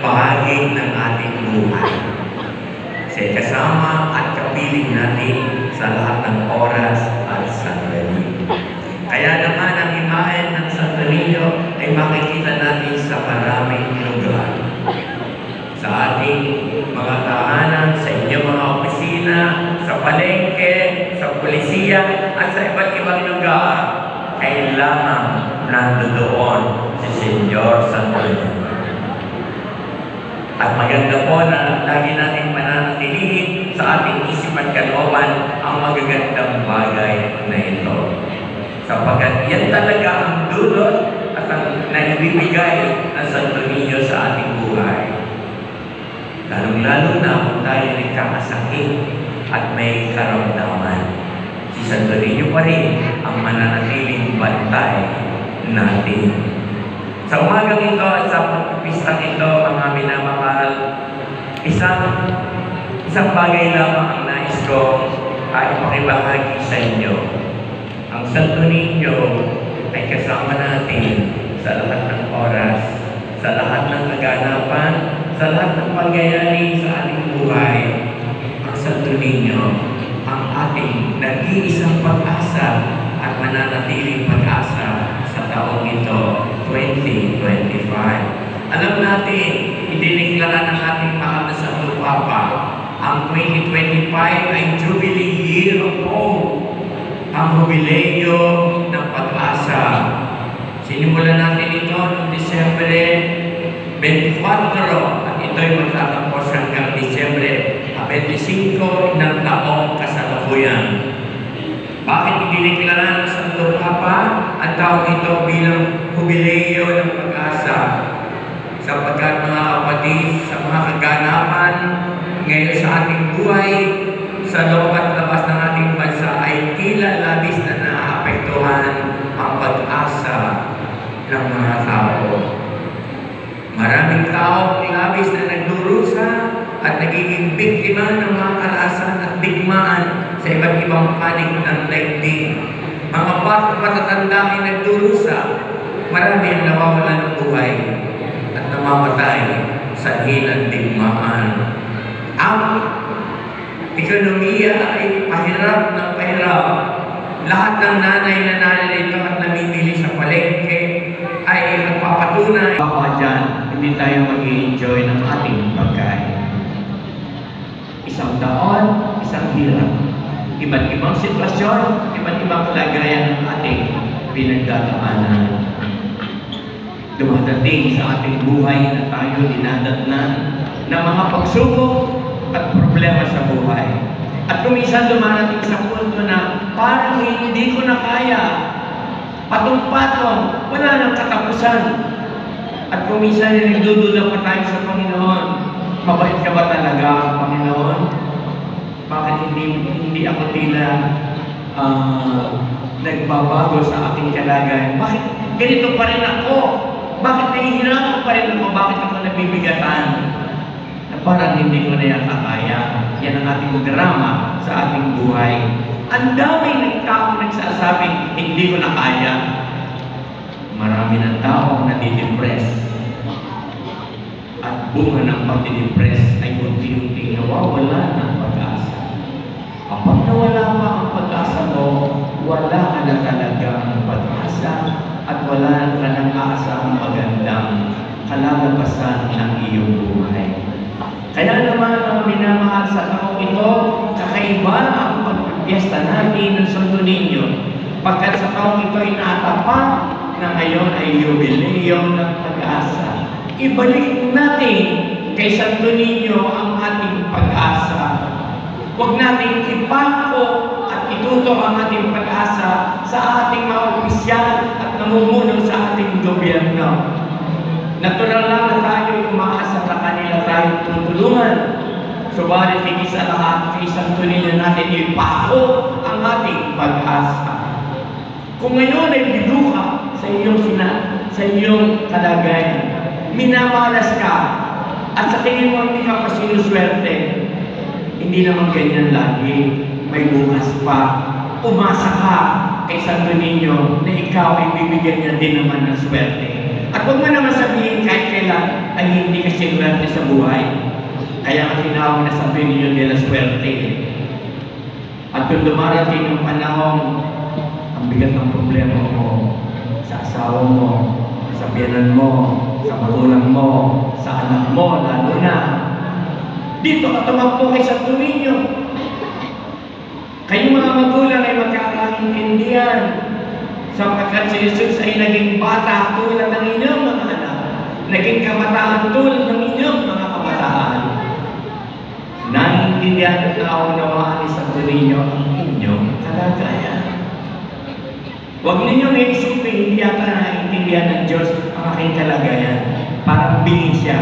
bahagi ng ating buhay. Kasi kasama at kapiling natin sa lahat ng oras at sandali. Kaya naman ang imahen ng Santo Niño ay makikita natin sa maraming lugar. Sa ating mga tahanan, sa inyong mga opisina, sa palengke, sa pulisiya, at sa iba't ibang lugar, kailangan nandoon si Senyor Santo Niño. At maganda po na lagi natin mananatilihin sa ating isip at kalooban ang magagandang bagay na ito. Sapagkat yan talaga ang dulot at ang naibibigay ng Santo Niño sa ating buhay. Lalong-lalo na kung tayo nagkakasakit at may karamdaman. Si Santo Niño pa rin ang mananatiling bantay natin. Sa umagang ito at sa pagpipistang ito, mga minamahal, isang bagay lamang ang nais ko ay pakibahagi sa inyo. Ang Santo Niño ay kasama natin sa lahat ng oras, sa lahat ng kaganapan, sa lahat ng pangyayari sa ating buhay. Ang Santo Niño ang ating nag-iisang pag-asa at mananatiling pag-asa sa taong ito, 2025. Alam natin, idineklara ng ating mahal na Santo Papa, ang 2025 ay Jubilee Year of Hope, ang jubileo ng pag-asa. Sinimulan natin ito noong Disyembre 24 at ito'y magtatapos hanggang Disyembre 25 ng taong kasalukuyan. Bakit idineklara ng Santo Papa ang taong ito bilang jubileo ng pag-asa? Sapagkat mga kapatid, sa mga kaganapan ngayon sa ating buhay, sa loob at labas ng ating bansa ay tila labis na naapektuhan ang pag-asa ng mga tao. Maraming tao labis na nagdurusa at nagiging biktima ng mga karahasan at digmaan sa iba't ibang panig ng daigdig. Mga matatanda ay nagdurusa, marami ang nawawalan ng buhay at namamatay sa hilang digmaan. Ang ekonomiya ay pahirap ng pahirap. Lahat ng nanay na nalilito at namimili sa palengke ay magpapatunay. Baka dyan, hindi tayo mag-i-enjoy ng ating pagkain. Isang taon, isang hirap. Iba't ibang sitwasyon, iba't ibang kalagayan ng ating pinagdadaanan. Dumadating sa ating buhay na tayo dinadatnan ng mga pagsubok at problema sa buhay. At kung minsan dumarating sa punto na parang hindi ko na kaya, patong-patong, wala nang katapusan. At kung minsan nagdududa pa tayo sa Panginoon, mabait ka ba talaga, Panginoon? Bakit hindi ako tila nagbabago sa aking kalagayan? Bakit ganito pa rin ako? Bakit nahihirapan pa rin ako? Bakit ako nabibigatan? Na parang hindi ko na yan kakaya. Yan ang ating drama sa ating buhay. Ang dami ng taong nagsasabing, hindi ko na kaya. Marami ng taong nadidepress. At bunga ng pagdidepress ay unti-unti nawawala ng pag-asa. Kapag nawala pa ang pag-asa mo, wala ka na talagang pag-asa at wala ka nang aasang magandang kalalabasan ng iyong buhay. Kaya naman ang minamahal sa taong ito, kakaiba ang pagpipiesta natin ng Santo Niño. Pagkat sa taong ito ay naatapat na ngayon ay jubileo ng pag-asa. Ibalik natin kay Santo Niño ang ating pag-asa. Huwag natin ipako at ituto ang ating pag-asa sa ating mga opisyal at namumuno sa ating gobyerno. Natural lang na tayo umaasa sa kanila tayo tutulungan. Subalit higit sa lahat, kay Santo Niño natin ipako ang ating pag-asa. Kung ngayon ay binuka sa iyong kalagayan, minamalas ka, at sa tingin mo hindi ka pa sinuswerte, hindi naman ganyan lagi. May bukas pa. Umasa ka kay Santo Niño na ikaw ay bibigyan niya din naman ng swerte. At huwag mo naman sabihin kahit kailan ay hindi ka sinwerte sa buhay. Kaya ang tinawag na sa Benigno de la Suerte. At kung dumarating yung panahon, ang bigat ng problema mo, sa asawa mo, sa biyanan mo, sa magulang mo, sa anak mo, lalo na, dito ka tumakbo kay Santo Niño. Kayong mga magulang ay magkakaintindihan sapagkat si Jesus ay naging bata tulad ng inyong mga anak, naging kabataan tulad ng inyong mga kabataan. Naiintindihan at naunawaan ni Santo Niño ang inyong kalagayan. Huwag ninyong iisipin, hindi yata naiintindihan ng Diyos ang aking kalagayan. Parang bingin siya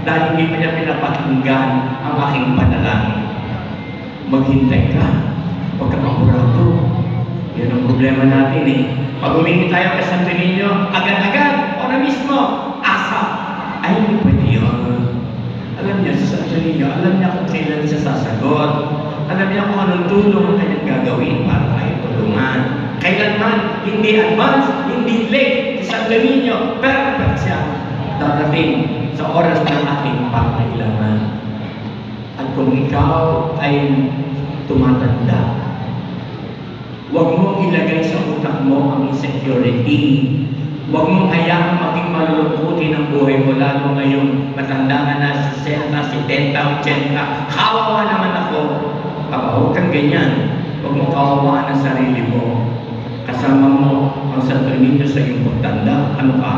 dahil hindi pa niya pinapakinggan ang aking panalangin. Maghintay ka. Huwag ka mapurado. Yan ang problema natin eh. Pag humingi tayo kay Santo Niño, agad-agad, o na mismo, asa. Ay, hindi pwede yun. Alam niya sa Santo Niño, alam niya kung kailan siya sasagot. Alam niya kung anong tulong ang kanyang gagawin para tayo tulungan. Kailanman, hindi advance, hindi late si Santo Niño, perfect siya. Darating sa oras ng ating pangailangan. At kung ikaw ay tumatanda, huwag mong ilagay sa utak mo ang insecurity. Huwag mong hayaan maging malulungkutin ang buhay mo, lalo ngayong matanda na 60, 70, 80. Kawawa naman ako. Huwag kang ganyan. Huwag mong kawawaan ang sarili mo. Kasama mo ang Santo Niño sa iyong pagtanda. Ano ka?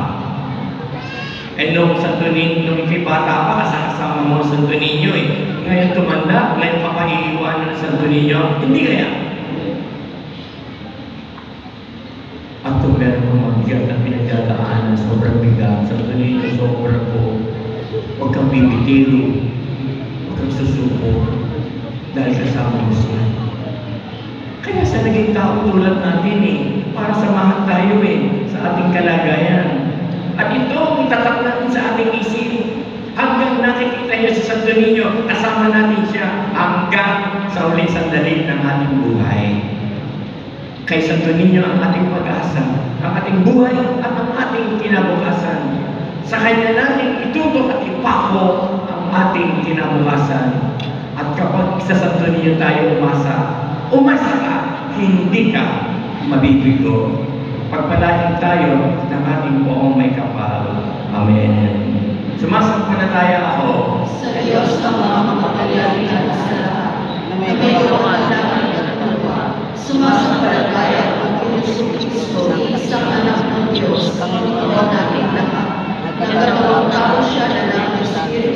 Eh nung Santo Niño, nung ikay bata pa, kasama mo ang Santo Niño eh. Ngayon tumanda, ngayon ka pa iiwanan ng Santo Niño. Hindi kaya. At kung meron kong mabigat na pinagdadaanan, sobrang bigat, Santo Niño, sobrang po. Huwag kang bibitiro. Huwag kang susuko. Dahil kasama mo siya. Kaya sa naging tao tulad natin eh, para samahan tayo eh, sa ating kalagayan. At ito, itatak natin sa ating isip. Hanggang nakikita niyo sa Santo Niño, kasama natin siya hanggang sa uling sandali ng ating buhay. Kay Santo Niño ang ating pag-asa, ang ating buhay at ang ating kinabukasan. Sa Kanya natin itutok at ipako ang ating kinabukasan. At kapag sa Santo Niño tayo umasa ka, hindi ka mabibigo. Pagpalain tayo ng ating poong may kapal. Amen. Sumasampalataya ako sa Diyos ang mga makapangyarihan sa lahat, na may kapangyarihan at tuwa. Sumasampalataya ako kay Jesucristo, isang anak ng Diyos, Panginoon natin lahat. Nagkatawang tao siya na ng Espiritu